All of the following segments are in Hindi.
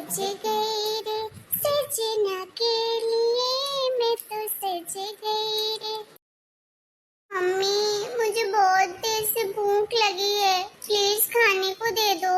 सज गई रे सजना के लिए, मैं तो सज गई रे। मम्मी मुझे बहुत देर से भूख लगी है, प्लीज खाने को दे दो।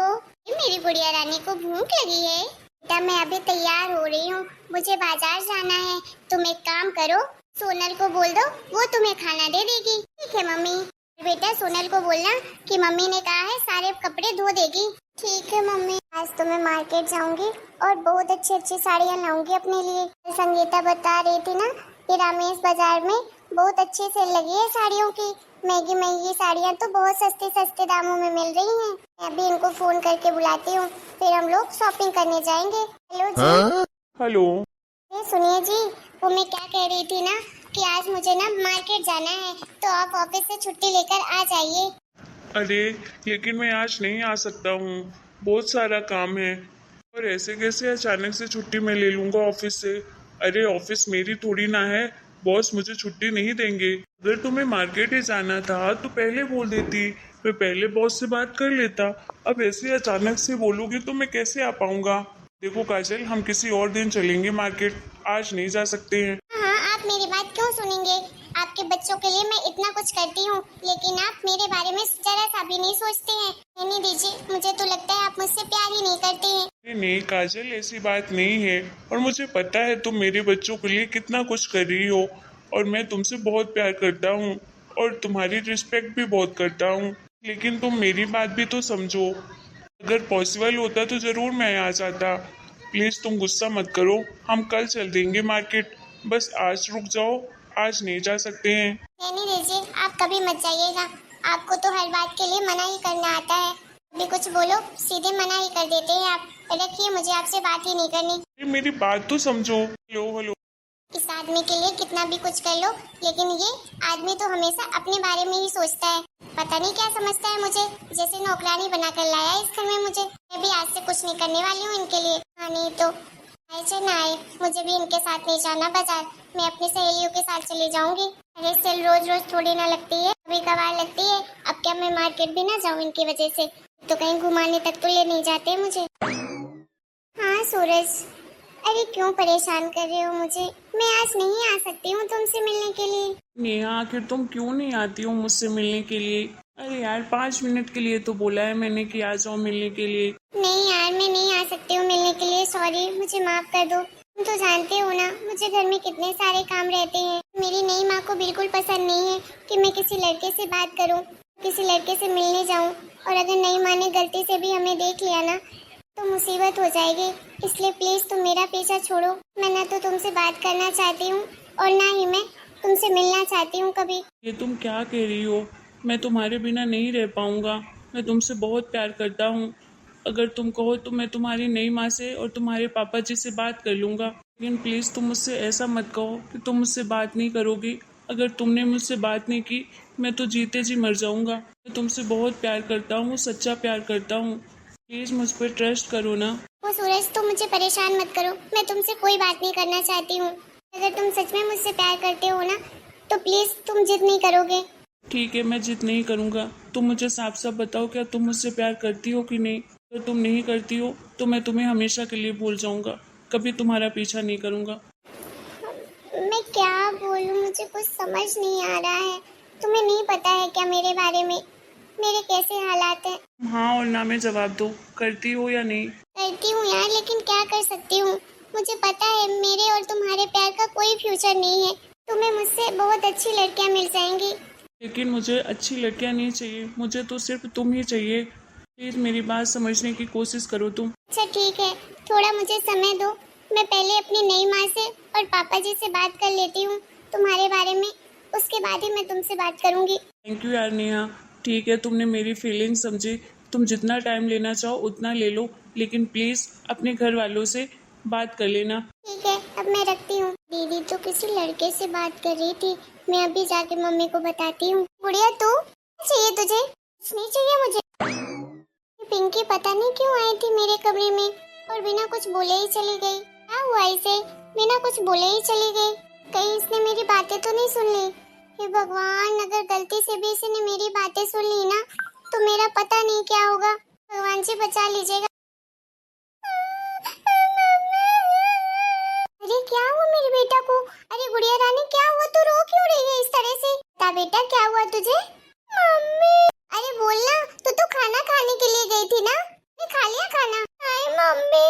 मेरी गुड़िया रानी को भूख लगी है। बेटा मैं अभी तैयार हो रही हूँ, मुझे बाजार जाना है। तुम एक काम करो, सोनल को बोल दो, वो तुम्हें खाना दे देगी। ठीक है मम्मी। बेटा सोनल को बोलना कि मम्मी ने कहा है सारे कपड़े धो देगी। ठीक है मम्मी। आज तो मैं मार्केट जाऊंगी और बहुत अच्छी अच्छी साड़ियाँ लाऊंगी अपने लिए। संगीता बता रही थी ना कि रामेश बाजार में बहुत अच्छी सेल लगी है साड़ियों की। महंगी महंगी साड़ियाँ तो बहुत सस्ते सस्ते दामों में मिल रही हैं। मैं अभी इनको फोन करके बुलाती हूँ, फिर हम लोग शॉपिंग करने जाएंगे। हेलो जी। हेलो। सुनिए जी, वो मैं क्या कह रही थी ना कि आज मुझे ना मार्केट जाना है, तो आप ऑफिस से छुट्टी लेकर आ जाइए। अरे लेकिन मैं आज नहीं आ सकता हूँ, बहुत सारा काम है। और ऐसे कैसे अचानक से छुट्टी मैं ले लूँगा ऑफिस से? अरे ऑफिस मेरी थोड़ी ना है, बॉस मुझे छुट्टी नहीं देंगे। अगर तुम्हें मार्केट ही जाना था तो पहले बोल देती, मैं पहले बॉस से बात कर लेता। अब ऐसे अचानक से बोलोगी तो मैं कैसे आ पाऊँगा? देखो काजल, हम किसी और दिन चलेंगे मार्केट, आज नहीं जा सकते हैं। हाँ, आप मेरी बात क्यों सुनेंगे? आपके बच्चों के लिए मैं इतना कुछ करती हूँ, लेकिन आप मेरे बारे में जरा सा भी नहीं सोचते हैं। रहने दीजिए, मुझे तो लगता है आप मुझसे प्यार ही नहीं करते हैं। नहीं नहीं काजल, ऐसी बात नहीं है। और मुझे पता है तुम मेरे बच्चों के लिए कितना कुछ कर रही हो, और मैं तुमसे बहुत प्यार करता हूँ और तुम्हारी रिस्पेक्ट भी बहुत करता हूँ। लेकिन तुम मेरी बात भी तो समझो। अगर पॉसिबल होता तो ज़रूर मैं आ जाता। प्लीज़ तुम गुस्सा मत करो, हम कल चल देंगे मार्केट। बस आज रुक जाओ, आज नहीं जा सकते हैं। रहने दीजिए, आप कभी मत जाइएगा। आपको तो हर बात के लिए मना ही करना आता है। अभी कुछ बोलो सीधे मना ही कर देते हैं आप। रखिए, मुझे आपसे बात ही नहीं करनी। अरे मेरी बात तो समझो। Hello hello. इस आदमी के लिए कितना भी कुछ कर लो, लेकिन ये आदमी तो हमेशा अपने बारे में ही सोचता है। पता नहीं क्या समझता है मुझे, जैसे नौकरानी बनाकर लाया है इस घर में मुझे। मैं भी आज से कुछ नहीं करने वाली हूँ इनके लिए। हाँ नहीं तो आए चाहे ना आए, मुझे भी इनके साथ नहीं जाना बाजार। मैं अपनी सहेलियों के साथ चली जाऊंगी। अरे सेल रोज रोज थोड़ी ना लगती है, कभी कभार लगती है। अब क्या मैं मार्केट भी ना जाऊँ इनकी वजह से? तो कहीं घुमाने तक तो ले नहीं जाते मुझे। हाँ सूरज, अरे क्यों परेशान कर रहे हो मुझे? मैं आज नहीं आ सकती हूँ तुमसे मिलने के लिए। नेहा, आखिर तुम क्यों नहीं आती हो मुझसे मिलने के लिए? अरे यार 5 मिनट के लिए तो बोला है मैंने कि आ जाओ मिलने के लिए। नहीं यार, मैं नहीं आ सकती हूँ मिलने के लिए। सॉरी, मुझे माफ कर दो। तुम तो जानते हो ना मुझे घर में कितने सारे काम रहते हैं। मेरी नई माँ को बिल्कुल पसंद नहीं है कि मैं किसी लड़के से बात करूँ, किसी लड़के से मिलने जाऊँ। और अगर नई माँ ने गलती से भी हमें देख लिया ना तो मुसीबत हो जाएगी। इसलिए प्लीज तुम मेरा पीछा छोड़ो। मैं ना तो तुमसे बात करना चाहती हूँ और ना ही मैं तुमसे मिलना चाहती हूँ कभी। ये तुम क्या कह रही हो? मैं तुम्हारे बिना नहीं रह पाऊंगा। मैं तुमसे बहुत प्यार करता हूँ। अगर तुम कहो तो मैं तुम्हारी नई माँ से और तुम्हारे पापा जी से बात कर लूँगा। लेकिन प्लीज़ तुम मुझसे ऐसा मत कहो कि तुम मुझसे बात नहीं करोगी। अगर तुमने मुझसे बात नहीं की, मैं तो जीते जी मर जाऊँगा। मैं तुमसे बहुत प्यार करता हूँ, सच्चा प्यार करता हूँ। प्लीज़ मुझ पर ट्रस्ट करो ना। वो सूरज, तुम मुझे परेशान मत करो। मैं तुमसे कोई बात नहीं करना चाहती हूँ। अगर तुम सच में मुझसे प्यार करते हो ना तो प्लीज तुम जिद नहीं करोगे। ठीक है, मैं जिद नहीं करूँगा। तुम मुझे साफ साफ बताओ, क्या तुम मुझसे प्यार करती हो कि नहीं? अगर तुम नहीं करती हो तो मैं तुम्हें हमेशा के लिए भूल जाऊँगा, कभी तुम्हारा पीछा नहीं करूँगा। मैं क्या बोलूं, मुझे कुछ समझ नहीं आ रहा है। तुम्हें नहीं पता है क्या मेरे बारे में, मेरे कैसे हालात हैं? हाँ और ना में जवाब दो, करती हो या नहीं? करती हूँ यार, लेकिन क्या कर सकती हूँ। मुझे पता है मेरे और तुम्हारे प्यार का कोई फ्यूचर नहीं है। तुम्हें मुझसे बहुत अच्छी लड़कियां मिल जाएंगी। लेकिन मुझे अच्छी लड़कियाँ नहीं चाहिए, मुझे तो सिर्फ तुम ही चाहिए। प्लीज़ मेरी बात समझने की कोशिश करो तुम। अच्छा ठीक है, थोड़ा मुझे समय दो। मैं पहले अपनी नई माँ से और पापा जी से बात कर लेती हूँ तुम्हारे बारे में, उसके बाद ही मैं तुमसे बात करूंगी। थैंक यू यार नेहा। ठीक है, तुमने मेरी फीलिंग समझी। तुम जितना टाइम लेना चाहो उतना ले लो, लेकिन प्लीज़ अपने घर वालों से बात कर लेना। ठीक है, अब मैं रखती हूँ। दीदी तो किसी लड़के से बात कर रही थी, मैं अभी जाके मम्मी को बताती हूँ। बुढ़िया तू, क्या चाहिए तुझे? कुछ नहीं चाहिए मुझे। ये पिंकी पता नहीं क्यों आई थी मेरे कमरे में और बिना कुछ बोले ही चली गई। क्या हुआ इसे? बिना कुछ बोले ही चली गई। कहीं इसने मेरी बातें तो नहीं सुन ली? हे भगवान, अगर गलती से भी इसने मेरी बातें सुन ली ना तो मेरा पता नहीं क्या होगा। भगवान जी बचा लीजिएगा। बेटा, क्या हुआ तुझे? मम्मी। अरे बोलना, तो खाना खाने के लिए गई थी ना? ने खा लिया खाना? नहीं मम्मी,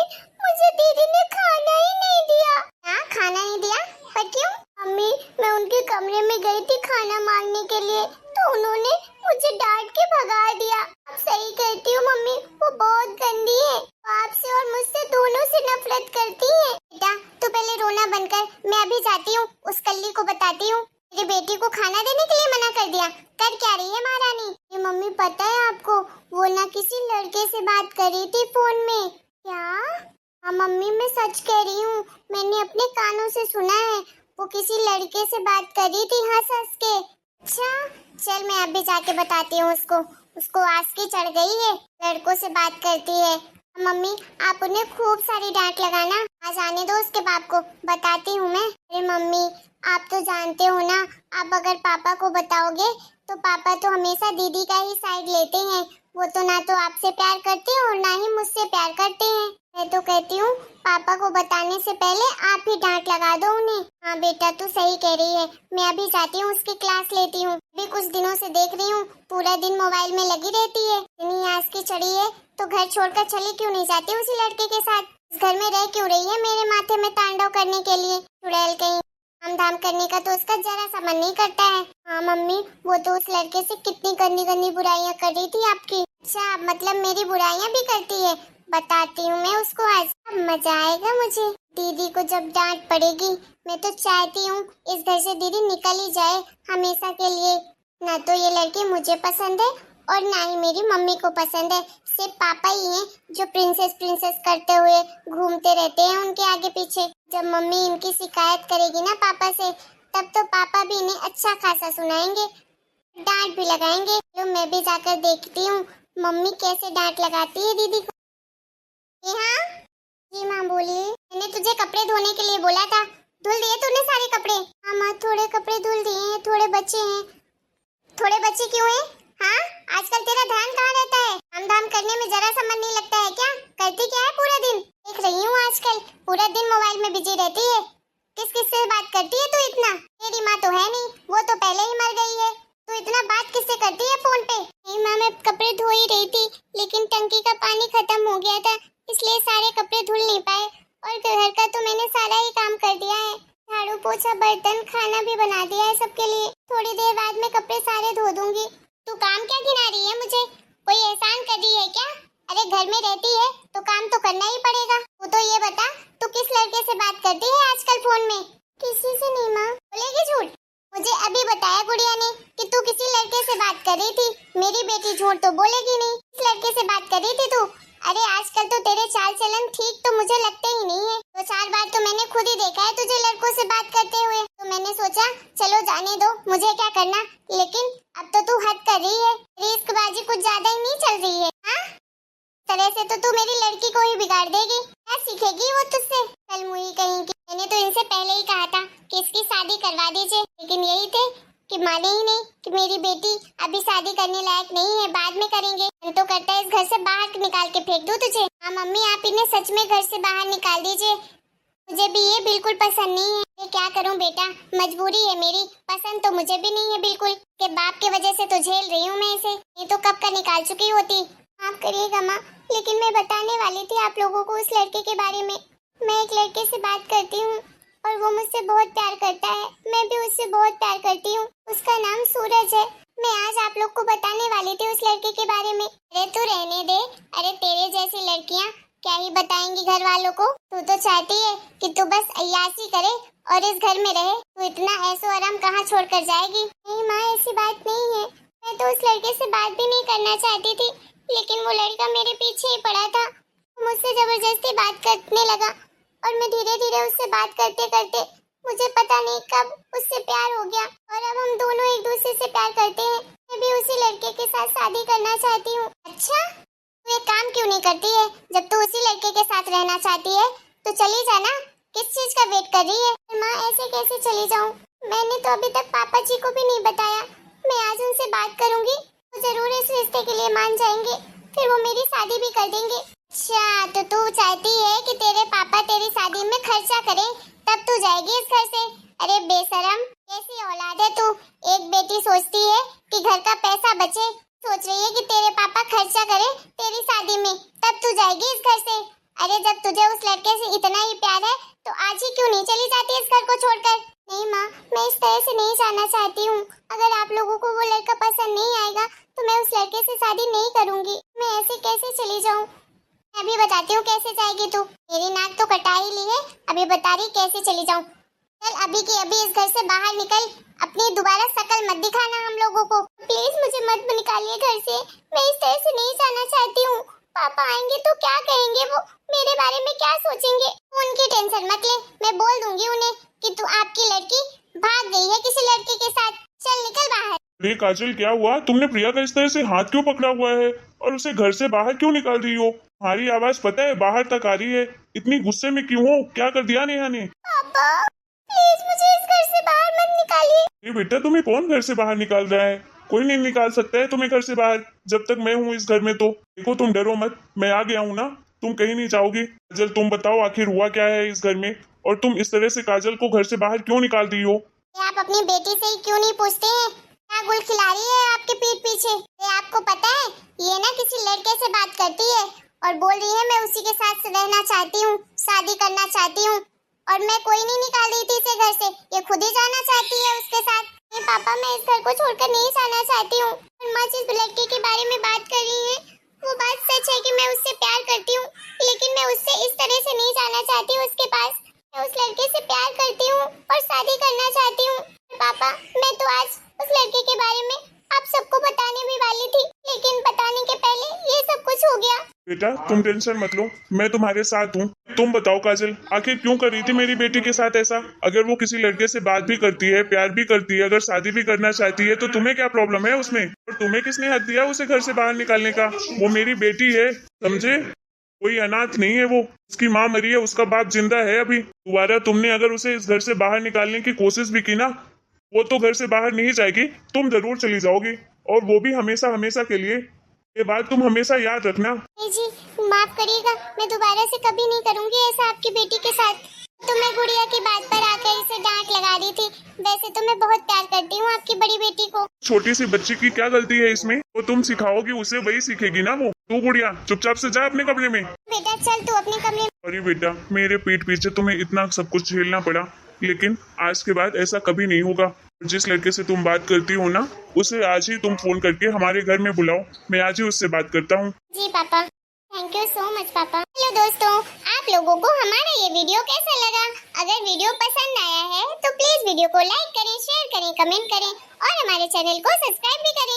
मुझे दीदी ने खाना ही नहीं दिया। हाँ, खाना नहीं दिया? पर क्यों? मम्मी, मैं उनके कमरे में गई थी खाना मांगने के लिए, तो उन्होंने मुझे डांट के भगा दिया। अब सही कहती हूँ मम्मी, वो बहुत गंदी है, आपसे और मुझसे दोनों से नफरत करती है। बेटा तू पहले रोना बंद कर, मैं अभी जाती हूँ, उस कल्ली को बताती हूँ मेरी बेटी को खाना देने के लिए मना कर दिया। कर क्या रही है महारानी? ये मम्मी पता है आपको, वो ना किसी लड़के से बात कर रही थी फोन में। क्या? हाँ मम्मी, मैं सच कह रही हूँ, मैंने अपने कानों से सुना है, वो किसी लड़के से बात कर रही थी हंस हंस के। अच्छा, चल मैं अभी जाके बताती हूँ उसको। उसको आस की चढ़ गई है, लड़कों से बात करती है। मम्मी आप उन्हें खूब सारी डांट लगाना, आज आने दो उसके बाप को, बताती हूँ मैं। अरे मम्मी आप तो जानते हो ना, आप अगर पापा को बताओगे तो पापा तो हमेशा दीदी का ही साइड लेते हैं। वो तो ना तो आपसे प्यार करते हैं और ना ही मुझसे प्यार करते हैं। मैं तो कहती हूँ पापा को बताने से पहले आप ही डांट लगा दो उन्हें। हाँ बेटा तू सही कह रही है, मैं अभी जाती हूँ उसकी क्लास लेती हूँ। अभी कुछ दिनों से देख रही हूँ पूरा दिन मोबाइल में लगी रहती है। इतनी आस की चढ़ी है तो घर छोड़कर चली क्यों नहीं जाती उसी लड़के के साथ? इस घर में रह क्यों रही है मेरे माथे में तांडव करने के लिए? चुड़ैल कहीं, काम धाम करने का तो उसका जरा सा मन नहीं करता है। हाँ मम्मी, वो तो उस लड़के से कितनी गंदी गंदी बुराइयां कर रही थी आपकी। अच्छा मतलब मेरी बुराइयां भी करती है? बताती हूँ मैं उसको आज, अब मजा आएगा मुझे। दीदी को जब डांट पड़ेगी, मैं तो चाहती हूँ इस घर से दीदी निकल ही जाए हमेशा के लिए। ना तो ये लड़की मुझे पसंद है और ना ही मेरी मम्मी को पसंद है। सिर्फ पापा ही हैं जो प्रिंसेस प्रिंसेस करते हुए घूमते रहते हैं उनके आगे पीछे। जब मम्मी इनकी शिकायत करेगी ना पापा से, तब तो पापा भी इन्हें अच्छा खासा सुनाएंगे, डांट भी लगाएंगे। तो मैं भी जाकर देखती हूँ मम्मी कैसे डांट लगाती है दीदी को। हाँ जी माँ बोलिए। मैंने तुझे कपड़े धोने के लिए बोला था, धुल दिए तूने सारे कपड़े? हाँ माँ, थोड़े कपड़े धुल दिए हैं, थोड़े बचे हैं। थोड़े बच्चे क्यों हैं? हाँ, आजकल तेरा ध्यान कहाँ रहता है? काम धाम करने में जरा सा मन नहीं लगता है क्या? करती क्या है पूरा दिन? देख रही हूँ आजकल पूरा दिन मोबाइल में बिजी रहती है। किस किस से बात करती है तू इतना? तेरी माँ तो है नहीं, वो तो पहले ही मर गई है। तू इतना बात किससे करती है फोन पे? नहीं माँ, मैं कपड़े धो ही रही थी, लेकिन टंकी का पानी खत्म हो गया था, इसलिए सारे कपड़े धुल नहीं पाए। और घर का तो मैंने सारा ही काम कर दिया है, झाड़ू पोछा बर्तन खाना भी बना दिया है सबके लिए। थोड़ी देर बाद में कपड़े सारे धो दूंगी। तू काम क्या गिना रही है मुझे? कोई एहसान कर रही है क्या? अरे घर में रहती है तो काम तो करना ही पड़ेगा। तू तो ये बता, तू किस लड़के से बात करती है आजकल फोन में? किसी से नहीं माँ। बोलेगी झूठ? मुझे अभी बताया गुड़िया ने कि तू किसी लड़के से बात कर रही थी। मेरी बेटी झूठ तो बोलेगी नहीं। किस लड़के से बात कर रही थी तू? अरे आजकल तो तेरे चाल चलन ठीक तो मुझे लगते ही नहीं है। तो 4 बार तो मैंने खुद ही देखा है तुझे लड़कों से बात करते हुए, तो मैंने सोचा चलो जाने दो, मुझे क्या करना। लेकिन अब तो तू हद कर रही है, रिस्कबाजी कुछ ज्यादा ही नहीं चल रही है। हाँ, तरह से तो तू मेरी लड़की को ही बिगाड़ देगी। क्या सीखेगी वो तुझसे? कल मुई कहीं की। मैंने तो इनसे पहले ही कहा था कि इसकी शादी करवा दीजिए, लेकिन यही थे कि माने ही नहीं कि मेरी बेटी अभी शादी करने लायक नहीं है, बाद में करेंगे। मन तो करता है इस घर से बाहर निकाल के फेंक दूं तुझे। हाँ मम्मी, आप इन्हें सच में घर से बाहर निकाल दीजिए, मुझे भी ये बिल्कुल पसंद नहीं है। ये क्या करूं बेटा, मजबूरी है मेरी, पसंद तो मुझे भी नहीं है बिल्कुल। के बाप के वजह से तो झेल रही हूँ मैं इसे, ये तो कब का निकाल चुकी होती। माफ करिएगा माँ, लेकिन मैं बताने वाली थी आप लोगों को उस लड़के के बारे में। मैं एक लड़के से बात करती हूँ और वो मुझसे बहुत प्यार करता है, मैं भी उससे बहुत प्यार करती हूँ। उसका नाम सूरज है। मैं आज आप लोग को बताने वाली थी उस लड़के के बारे में। अरे तू रहने दे, अरे तेरे जैसी लड़कियाँ क्या ही बताएंगी घर वालों को। तू तो चाहती है कि तू बस अय्यासी करे और इस घर में रहे। तू इतना ऐसो आराम कहाँ छोड़ कर जाएगी? नहीं माँ, ऐसी बात नहीं है। मैं तो उस लड़के से बात भी नहीं करना चाहती थी, लेकिन वो लड़का मेरे पीछे ही पड़ा था, मुझसे जबरदस्ती बात करने लगा और मैं धीरे धीरे उससे बात करते करते मुझे पता नहीं कब उससे प्यार हो गया और अब हम दोनों एक दूसरे से प्यार करते हैं। मैं भी उसी लड़के के साथ शादी करना चाहती हूँ। अच्छा, तू ये काम क्यों नहीं करती है? जब तू उसी लड़के के साथ रहना चाहती है तो चली जाना, किस चीज का वेट कर रही है? माँ ऐसे कैसे चली जाऊँ? मैंने तो अभी तक पापा जी को भी नहीं बताया। मैं आज उनसे बात करूंगी, वो जरूर इस रिश्ते के लिए मान जाएंगे, फिर वो मेरी शादी भी कर देंगे। अच्छा, तो तू चाहती है कि तेरे पापा तेरी शादी में खर्चा करें, तब तू जाएगी इस घर से? अरे बेशरम, कैसी औलाद है तू। एक बेटी सोचती है कि घर का पैसा बचे, सोच रही है कि तेरे पापा खर्चा करे तेरी शादी में, तब तू जाएगी इस घर से। अरे जब तुझे उस लड़के से इतना ही प्यार है तो आज ही क्यों नहीं चली जाती इस घर को छोड़कर। नहीं माँ, मैं इस तरह से नहीं जाना चाहती हूँ। अगर आप लोगों को वो लड़का पसंद नहीं आएगा तो मैं उस लड़के से शादी नहीं करूँगी। मैं ऐसे कैसे चली जाऊँ। मैं अभी बताती हूँ कैसे जाएगी तू। मेरी नाक तो कटा ही ली है, अभी बता रही कैसे चली जाऊँ। चल अभी की अभी इस घर से बाहर निकल, अपनी दोबारा शकल मत दिखाना हम लोगों को। प्लीज मुझे मत निकालिए घर से, मैं इस तरह से नहीं जाना चाहती हूँ। पापा आएंगे तो क्या करेंगे, वो मेरे बारे में क्या सोचेंगे। उनकी टेंशन मत ले, मैं बोल दूंगी उन्हें कि तू आपकी लड़की भाग गई है किसी लड़के के साथ। चल निकल बाहर। अरे काजल, क्या हुआ? तुमने प्रिया का इस तरह से हाथ क्यों पकड़ा हुआ है और उसे घर से बाहर क्यों निकाल रही हो? तुम्हारी आवाज पता है बाहर तक आ रही है। इतनी गुस्से में क्यों हो? क्या कर दिया नेहा ने? पापा प्लीज मुझे इस घर से बाहर मत निकालिए। ये बेटा, तुम्हें कौन घर से बाहर निकाल रहा है? कोई नहीं निकाल सकता है तुम्हें घर से बाहर जब तक मैं हूँ इस घर में। तो देखो, तुम डरो मत, मैं आ गया हूँ ना, तुम कहीं नहीं जाओगी। काजल, तुम बताओ आखिर हुआ क्या है इस घर में, और तुम इस तरह से काजल को घर से बाहर क्यों निकाल रही हो? आप अपनी बेटी से ही क्यों नहीं पूछते हैं क्या गुल खिला रही है आपके पीठ पीछे? आपको पता है ये ना किसी लड़के से बात करती है और बोल रही है मैं उसी के साथ रहना चाहती हूँ, शादी करना चाहती हूँ। और मैं कोई नहीं निकाल रही थी इसे घर से, ये खुद ही जाना चाहती है उसके साथ। नहीं पापा, मैं इस घर को छोड़कर नहीं जाना चाहती हूँ। माँ जिस लड़के के बारे में बात कर रही है वो बात सच है कि मैं उससे प्यार करती हूँ, लेकिन मैं उससे इस तरह से नहीं जाना चाहती हूँ उसके पास। मैं उस लड़के से प्यार करती हूँ और शादी करना चाहती हूँ। पापा, मैं तो आज उस लड़के के बारे में आप सबको बताने भी वाली थी, लेकिन बताने के पहले ये सब कुछ हो गया। बेटा, तुम टेंशन मत लो, मैं तुम्हारे साथ हूँ। तुम बताओ काजल, आखिर क्यों कर रही थी मेरी बेटी के साथ ऐसा? अगर वो किसी लड़के से बात भी करती है, प्यार भी करती है, अगर शादी भी करना चाहती है, तो तुम्हें क्या प्रॉब्लम है उसमें? और तुम्हें किसने हक दिया उसे घर से बाहर निकालने का? वो मेरी बेटी है, समझे? कोई अनाथ नहीं है वो। उसकी माँ मरी है, उसका बाप जिंदा है अभी। दोबारा तुमने अगर उसे इस घर से बाहर निकालने की कोशिश भी की ना, वो तो घर से बाहर नहीं जाएगी, तुम जरूर चली जाओगी, और वो भी हमेशा हमेशा के लिए। ये बात तुम हमेशा याद रखना। नहीं जी, माफ करिएगा, मैं दोबारा से कभी नहीं करूंगी ऐसा आपकी बेटी के साथ। तो मैं गुड़िया की बात पर आकर इसे डांट लगा रही थी, वैसे तो मैं बहुत प्यार करती हूँ आपकी बड़ी बेटी को। छोटी सी बच्ची की क्या गलती है इसमें? वो तुम सिखाओगी उसे, वही सीखेगी ना वो। तू गुड़िया चुपचाप से जा अपने कमरे में। बेटा चल तू अपने कमरे में। अरे बेटा, मेरे पीठ पीछे तुम्हें इतना सब कुछ झेलना पड़ा, लेकिन आज के बाद ऐसा कभी नहीं होगा। जिस लड़के से तुम बात करती हो ना, उसे आज ही तुम फोन करके हमारे घर में बुलाओ, मैं आज ही उससे बात करता हूँ। जी पापा, थैंक यू सो मच पापा। हेलो दोस्तों, आप लोगों को हमारा ये वीडियो कैसा लगा? अगर वीडियो पसंद आया है तो प्लीज वीडियो को लाइक करें, शेयर करें, कमेंट करें और हमारे चैनल को सब्सक्राइब भी करें।